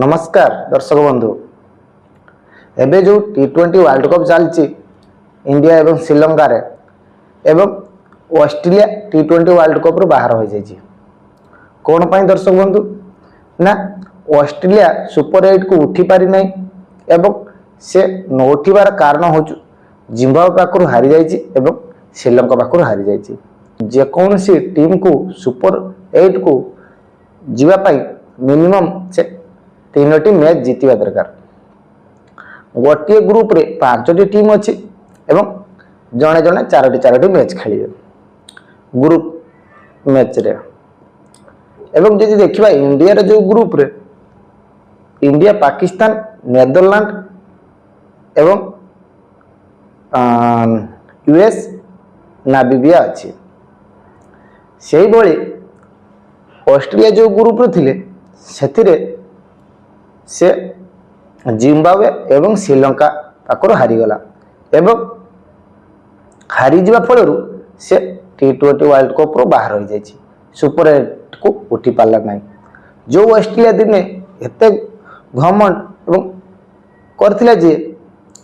नमस्कार दर्शक बंधु एबे जो T20 वर्ल्ड कप चलती इंडिया एवं श्रीलंका रे एवं ऑस्ट्रेलिया T20 वर्ल्ड कप रू बाहर हो जाइए कौन पाई दर्शक बंधु ना ऑस्ट्रेलिया सुपर 8 को उठी पारि नहीं एवं से न उठिबार कारण हो जिम्बाब्वे पाखु हारी जाइए एवं श्रीलंका पाखु हारी जाइए जेकोसी टीम को सुपर 8 को जीवाई मिनिमम से 3टी मैच जीतिबा दरकार गोटे ग्रुप रे 5टी टीम अच्छी एवं जड़े जड़े 4टी मैच खेलिए ग्रुप मैच रे एवं जदि देखिबा इंडिया रे जो ग्रुप रे इंडिया पाकिस्तान नेदरलैंड एवं यूएस नामिबिया अच्छी से भली ऑस्ट्रेलिया जो ग्रुप रे थिले सेथिरे से जिम्बाब्वे एवं श्रीलंका पाखर हारीगला एवं हारी जा फल से T20 वर्ल्ड कप रो बाहर हो जाए सुपर 8 को उठी पारा ना जो ऑस्ट्रेलिया दिने एत घमंड एवं करथिला जे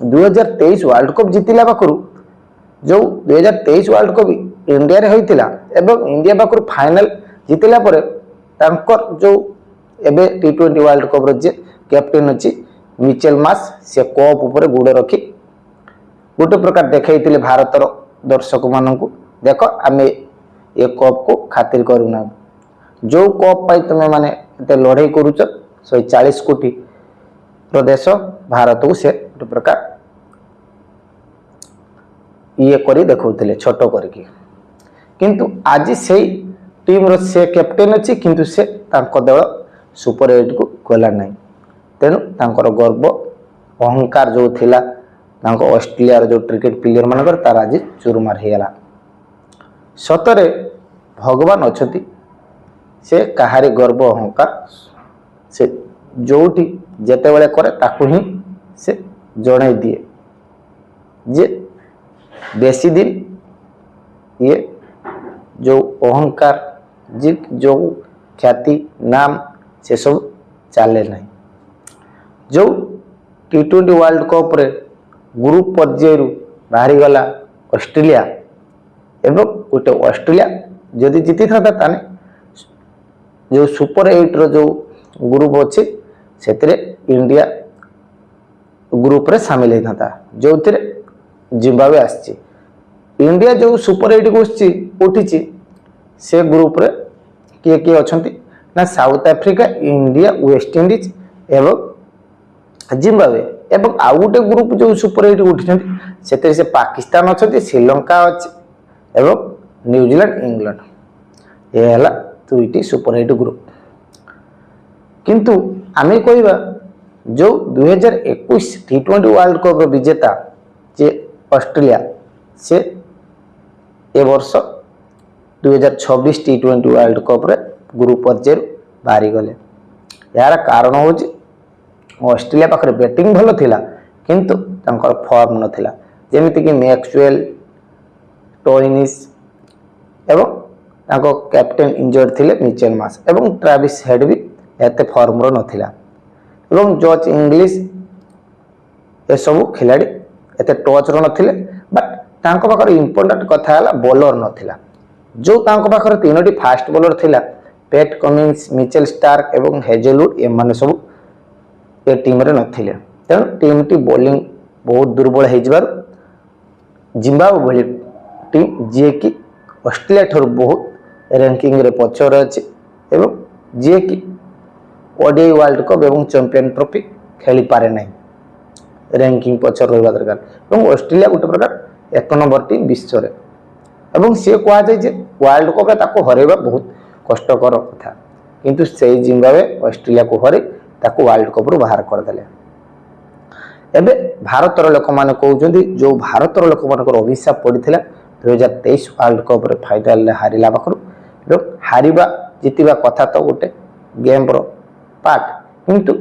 2023 वर्ल्ड कप जीतिला पाखर जो 2023 वर्ल्ड कप इंडिया रे होइतिला एवं इंडिया पाखर फाइनल जीतिला परे तांकर जो एबे T20 वर्ल्ड कप रो जे कैप्टेन अच्छी मिचेल मास से कप ऊपर गुड़ रखी गोटे प्रकार देखते भारतर दर्शक मानू देख आम ये कप को खातिर करूना जो कप पाई तुम माने लड़ाई करुच 140 कोटी देश भारत को से गोटे प्रकार ये करी देखते छोट करके किंतु आज से टीम रो से कैप्टेन अच्छी किंतु से तांको दल सुपर 8 को गला नहीं तेणु तांकर गर्व अहंकार जो थिला तांको ऑस्ट्रेलिया जो क्रिकेट प्लेयर मानकर तार आज चुरमार होगला सतरे भगवान अच्छी से कहारी गर्व अहंकार से जोटी जेते बेले करे ताकू ही से जड़े दिए जे बेसी दिन ये जो अहंकार जी जो ख्याति नाम से सब चले नहीं जो T20 वर्ल्ड कप रे ग्रुप पर्यायर बाहरी गला ऑस्ट्रेलिया एवं गोटे ऑस्ट्रेलिया जदि जीति था ताने जो सुपर 8 रो जो ग्रुप अच्छे से इंडिया ग्रुप रे शामिल होता जो जिम्बाब्वे आसी इंडिया जो सुपर 8 को उठी से ग्रुप रे किए किए अच्छा ना south Africa India West Indies एवं जिम्बाब्वे एवं आउ गोटे ग्रुप जो सुपर 8 उठी से पाकिस्तान अच्छा श्रीलंका अच्छे एवं न्यूजीलैंड इंग्लैंड ये है 2टी सुपर 8 ग्रुप किंतु आमे कहवा जो 2021 T20 वर्ल्ड कप विजेता जे ऑस्ट्रेलिया से ए वर्ष 2026 T20 वर्ल्ड कप रे ग्रुप पर्यायर बाहरी गले यार कारण हूँ ऑस्ट्रेलिया पाखे बैटिंग भल थिला किंतु तांकर फॉर्म नथिला जेमिति कि मैक्सवेल टोइनिस एवं तांको कैप्टेन इंजर्ड थिले मिचेल मास एवं ट्रेविस हेड भी एते फॉर्म रो नथिला एवं जॉर्ज इंग्लिश ए सब खिलाड़ी एते टच रो नथिले बट तांको पाखर इंपोर्टेंट कथा हला बॉलर नथिला जो तांको पाखर 3टी फास्ट बॉलर थिला पैट कमिंस मिचेल स्टार्क एवं हेजलवुड ए माने सब ए टीम रे नथिले तेणु टीम टी बॉलिंग बहुत दुर्बल हो जिम्बाब्वे भली टीम जी कि ऑस्ट्रेलिया ठर बहुत रैंकिंग रे पछर अच्छी एवं जी कि ओडीआई वर्ल्ड कप एवं चैंपियन ट्रॉफी खेली पारे नहीं रैंकिंग पछर रहा दरकार एवं ऑस्ट्रेलिया गोटे प्रकार 1 नंबर टीम विश्व रे एवं सी कह जाए वर्ल्ड कप रे हरैबा बहुत कष्टकर कथा किंतु से जिम्बाब्वे ऑस्ट्रेलिया को हरई ताको वर्ल्ड कप रू बाहर करदे एबे भारतर लोक माने कहउछंदी जो भारतर लोक मानकर अभिशाप पड़िथिला 2023 वर्ल्ड कप रे फाइनल रे हारिला पाखरु एवं हारिबा जितिबा कथा तो गोटे गेम रो पार्ट किंतु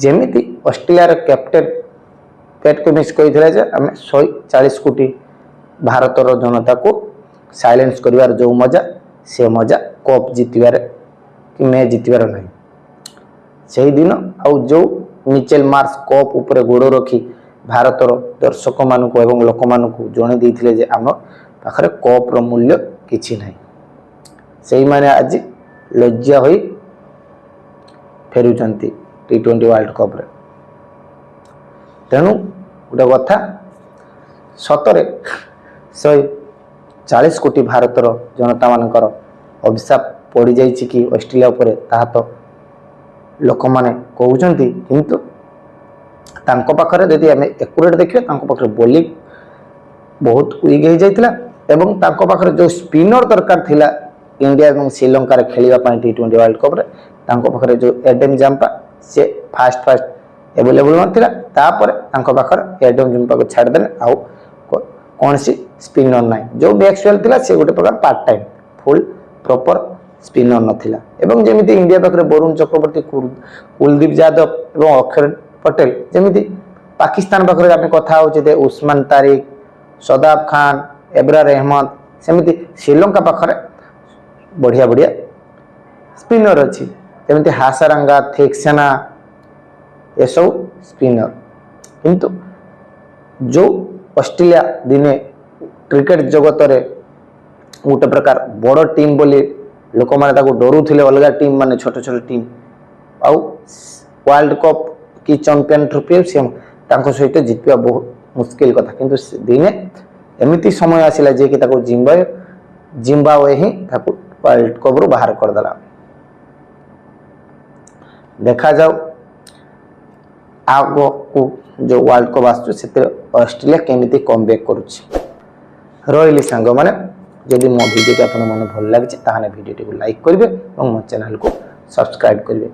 जेमिति ऑस्ट्रेलिया रे कैप्टेन पैट कमिंस कहिथिला जे हमें 140 कोटी भारतर जनता को साइलेंस करिवार जो मजा से मजा कप जीतबार कि मैच जीतबार नहीं से दिन आउ जो मिचेल मार्श कप उपरे गोड़ रखी भारतर दर्शक मानक एवं लोक मानक जणे देइथिले जे आम पाखरे कप रो मूल्य किछि नाही सेही माने आज लज्जा होई फेरुचंती T20 वर्ल्ड कप रे तेणु गोटे कथा सतरे 140 कोटी भारतर जनता मानकर अभिशाप पड़ जाइछि कि ऑस्ट्रेलिया उपरे ताहा तो लोक माने कहउचंती किंतु तांको पाखरे यदि आमे एक्यूरेट देखिबे तांको पाखरे बॉलिंग बहुत वीक हो जाइतिला एवं तांको पाखरे जो स्पिनर दरकार थिला इंडिया एवं श्रीलंका रे खेलिबा पई T20 वर्ल्ड कप रे तांको पाखरे जो एडम जंपा से फास्ट अवेलेबल नथिला तापर तांको पाखरे एडम जंपा को छाड़ देले आउ कौन सी स्पिनर नाइ जो बैक्सवेल थिला से गोटे प्रकार part time full proper spinner नथिला एवं जेमिति इंडिया पाखरे वरुण चक्रवर्ती कुलदीप यादव एवं अक्षर पटेल जेमिति पाकिस्तान पाखरे आमे कथा होचे दे उस्मान तारिक सदाब खान एब्रार अहमद सेमिति श्रीलंका पाखरे बढ़िया बढ़िया स्पिनर अच्छी जेमिति हासारंगा थेक्सेना ये सब स्पिनर किंतु जो ऑस्ट्रेलिया दिने क्रिकेट जगत रे गोटे प्रकार बड़ टीम बोली लोक माने ताको डरुथिले अलगा टीम माने छोट छोट टीम आउ वर्ल्ड कप की चैंपियन ट्रॉफी से तांको सहित जितबा बहुत मुश्किल कथा किंतु दिने एमिति समय आसिला जे कि ताको जिम्बाब्वे ही ताको वर्ल्ड कप रो बाहर कर दला देखा जाओ आगो को जो वर्ल्ड कप आसु से ऑस्ट्रेलिया केमिति कमबैक करूछि रहिली सांग माने यदि मो वीडियो आपन मन भल लागिछि ताहाने वीडियो को लाइक करिवे और मो चैनल को सब्सक्राइब करिवे।